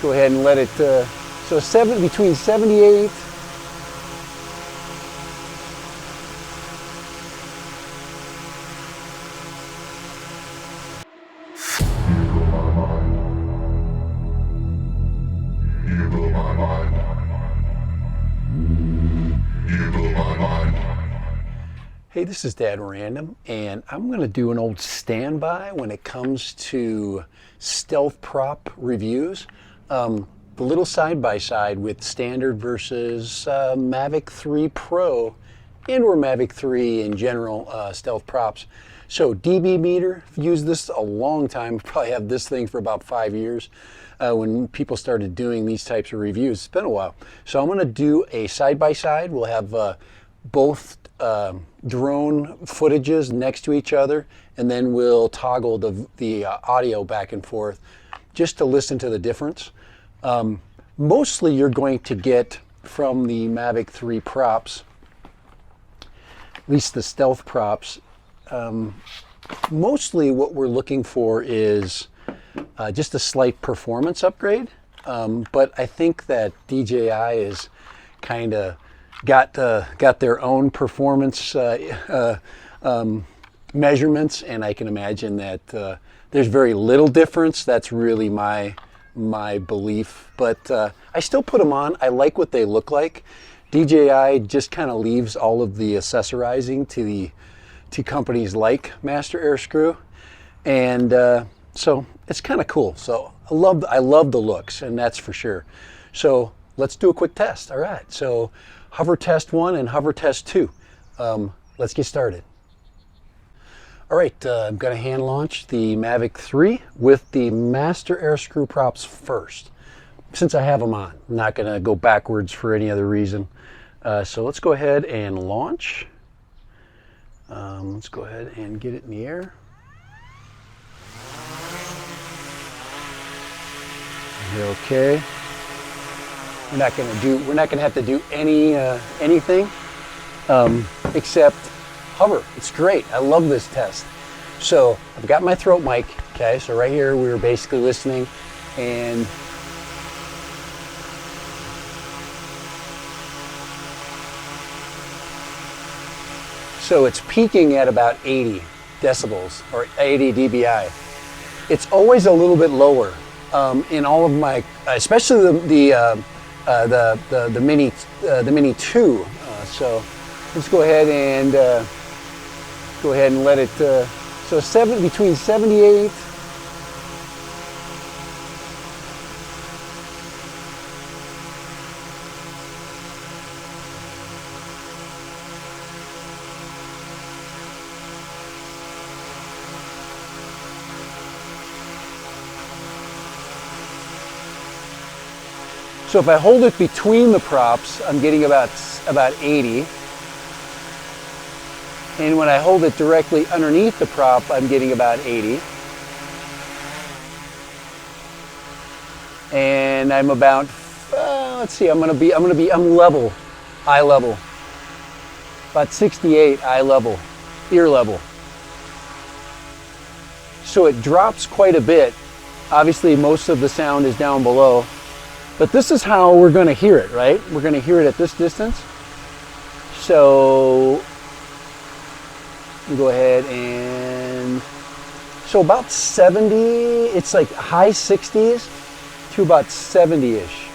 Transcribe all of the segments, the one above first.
Go ahead and let it, between 78. Hey, this is Dad Random, and I'm going to do an old standby when it comes to stealth prop reviews. The little side-by-side with standard versus Mavic 3 Pro and or Mavic 3 in general stealth props. So dB meter, I've used this a long time, probably have this thing for about 5 years. When people started doing these types of reviews, it's been a while. So I'm going to do a side-by-side. We'll have both drone footages next to each other, and then we'll toggle the audio back and forth just to listen to the difference. Mostly you're going to get from the Mavic 3 props, at least the stealth props, mostly what we're looking for is just a slight performance upgrade. But I think that DJI is kind of got their own performance measurements, and I can imagine that there's very little difference. That's really my belief, but I still put them on. I like what they look like. DJI just kind of leaves all of the accessorizing to companies like Master Airscrew, and so it's kind of cool. So I love the looks, and that's for sure. So let's do a quick test. All right, so hover test 1 and hover test 2. Let's get started. All right, I'm going to hand launch the Mavic 3 with the Master Airscrew props first, since I have them on. I'm not going to go backwards for any other reason. So let's go ahead and launch. Let's go ahead and get it in the air. Okay. We're not going to have to do anything except hover. It's great. I love this test. So I've got my throat mic. Okay, so right here we were basically listening, and so it's peaking at about 80 decibels or 80 dBi. It's always a little bit lower in all of my, especially the Mini 2. So let's go ahead and let it. Between 78. So if I hold it between the props, I'm getting about 80. And when I hold it directly underneath the prop, I'm getting about 80. And I'm about, let's see, I'm level, eye level. About 68 eye level, ear level. So it drops quite a bit. Obviously, most of the sound is down below. But this is how we're going to hear it, right? We're going to hear it at this distance. So we go ahead and, so about 70, it's like high 60s to about 70-ish.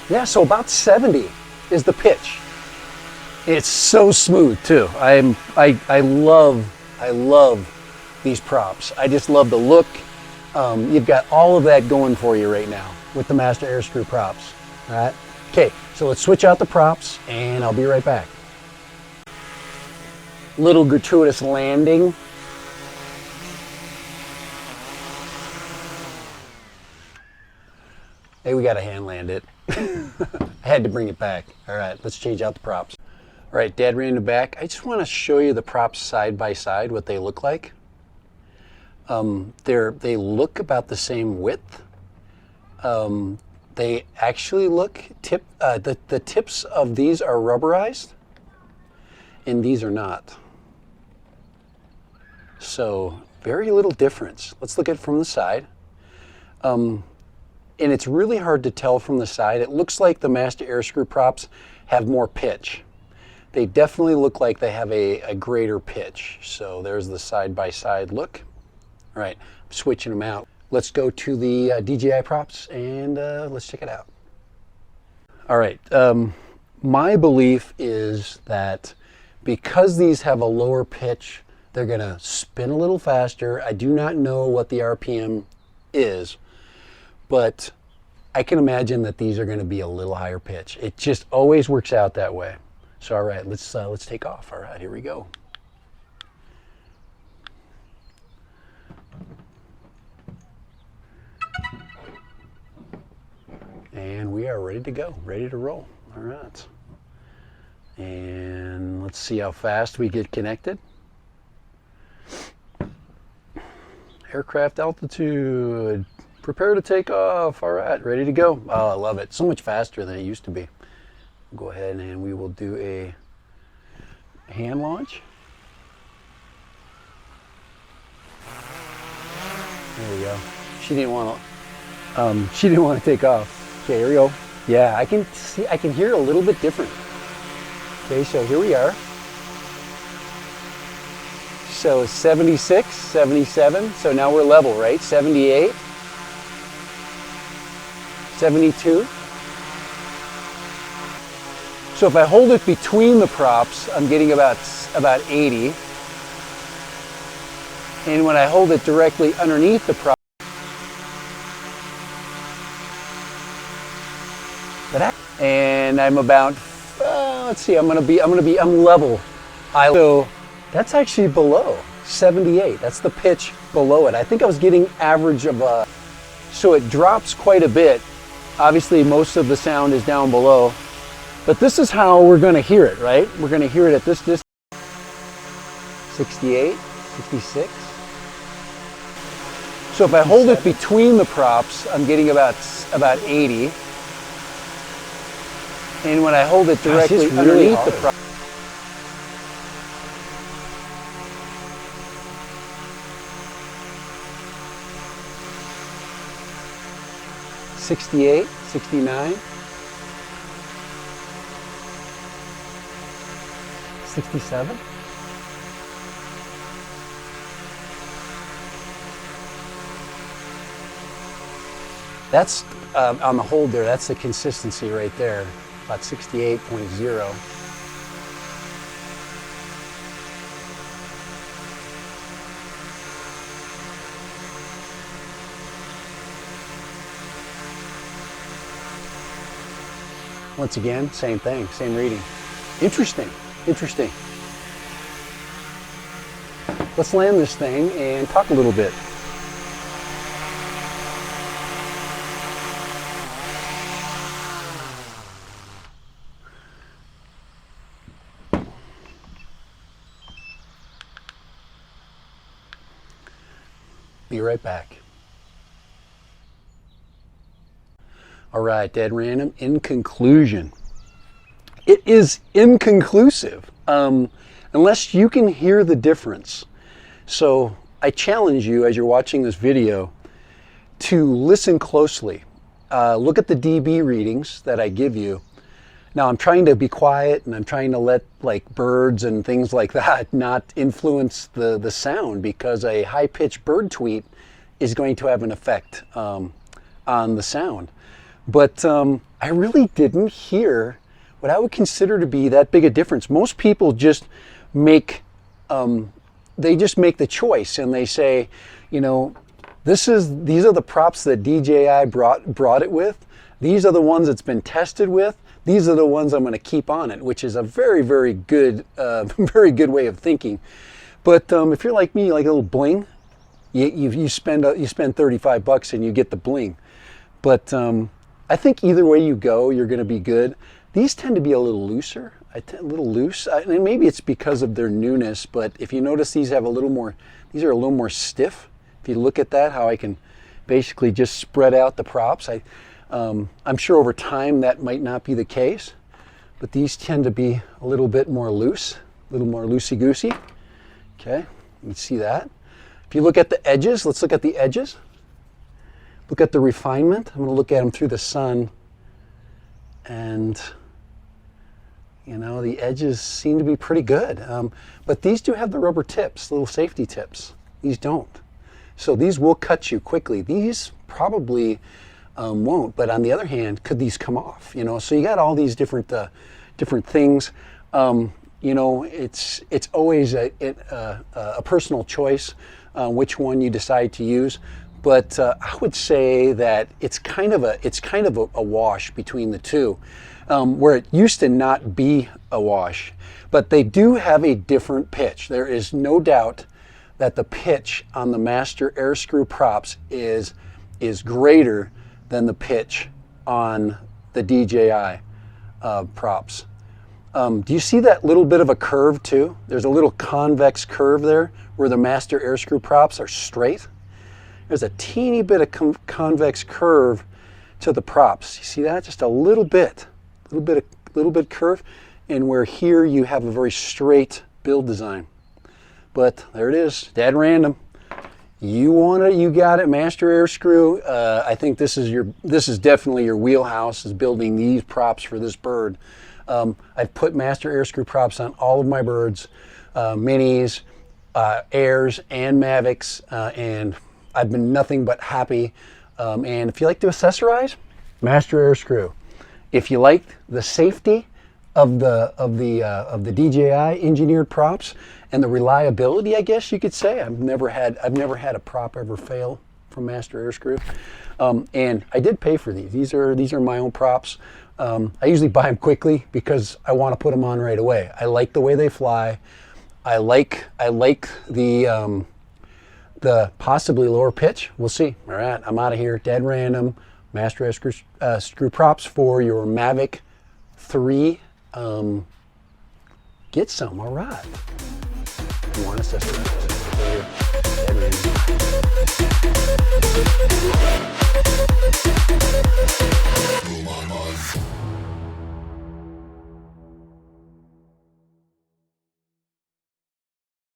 Yeah, so about 70 is the pitch. It's so smooth too. I love these props. I just love the look. You've got all of that going for you right now with the Master Airscrew props. All right. Okay, so let's switch out the props and I'll be right back. Little gratuitous landing. Hey, we gotta hand land it. I had to bring it back. All right, let's change out the props. All right, Dad ran it back. I just want to show you the props side by side, what they look like. They look about the same width. They actually look, the tips of these are rubberized, and these are not. So very little difference. Let's look at it from the side. And it's really hard to tell from the side. It looks like the Master Airscrew props have more pitch. They definitely look like they have a greater pitch. So there's the side-by-side look. All right, I'm switching them out. Let's go to the DJI props and let's check it out. All right, my belief is that because these have a lower pitch, they're gonna spin a little faster. I do not know what the RPM is, but I can imagine that these are gonna be a little higher pitch. It just always works out that way. So all right, let's take off. All right, here we go. And we are ready to go, ready to roll. All right. And let's see how fast we get connected. Aircraft altitude, prepare to take off. All right, ready to go. Oh, I love it. So much faster than it used to be. Go ahead and we will do a hand launch. There we go. She didn't want to take off. Okay, here we go. Yeah, I can hear it a little bit different. Okay, so here we are. So 76, 77, so now we're level, right? 78, 72. So if I hold it between the props, I'm getting about 80. And when I hold it directly underneath the prop, and I'm about, let's see, I'm level. So that's actually below 78. That's the pitch below it. I think I was getting average of so it drops quite a bit. Obviously most of the sound is down below, but this is how we're gonna hear it, right? We're gonna hear it at this distance. 68, 66. So if I hold it between the props, I'm getting about 80. And when I hold it directly underneath the prop, '68, '69, '67. That's on the hold there. That's the consistency right there. About 68.0. Once again, same thing, same reading. Interesting, interesting. Let's land this thing and talk a little bit. Be right back. All right, dead random. In conclusion, it is inconclusive unless you can hear the difference. So I challenge you as you're watching this video to listen closely. Look at the dB readings that I give you. Now I'm trying to be quiet and I'm trying to let like birds and things like that not influence the sound, because a high-pitched bird tweet is going to have an effect on the sound. But I really didn't hear what I would consider to be that big a difference. Most people just make the choice and they say, you know, these are the props that DJI brought it with. These are the ones it's been tested with. These are the ones I'm going to keep on it, which is a very, very good, very good way of thinking. But if you're like me, like a little bling, you spend $35 and you get the bling. But I think either way you go, you're going to be good. These tend to be a little looser, a little loose. And maybe it's because of their newness. But if you notice, these are a little more stiff. If you look at that, how I can basically just spread out the props. I'm sure over time that might not be the case, but these tend to be a little bit more loose, a little more loosey-goosey. Okay, you can see that. If you look at the edges, let's look at the edges. Look at the refinement. I'm going to look at them through the sun. And, you know, the edges seem to be pretty good. But these do have the rubber tips, little safety tips. These don't. So these will cut you quickly. These probably won't. But on the other hand, could these come off? You know, so you got all these different things. You know, it's always a personal choice which one you decide to use. But I would say that it's kind of a wash between the two, where it used to not be a wash. But they do have a different pitch. There is no doubt that the pitch on the Master Airscrew props is greater than the pitch on the DJI props. Do you see that little bit of a curve too? There's a little convex curve there where the Master Airscrew props are straight. There's a teeny bit of convex curve to the props. You see that? Just a little bit curve, and where here you have a very straight build design. But there it is, dead random. You want it, you got it, Master Airscrew. I think this is definitely your wheelhouse, is building these props for this bird. I've put Master Airscrew props on all of my birds, minis, Airs, and Mavics, and I've been nothing but happy. And if you like to accessorize, Master Airscrew. If you like the safety of the DJI engineered props and the reliability, I guess you could say, I've never had a prop ever fail from Master Airscrew. And I did pay for these. These are my own props. I usually buy them quickly because I want to put them on right away. I like the way they fly. I like the possibly lower pitch. We'll see. All right, I'm out of here. Dead random. Master Airscrew screw props for your Mavic 3. Get some. All right. You want accessories? Dead random.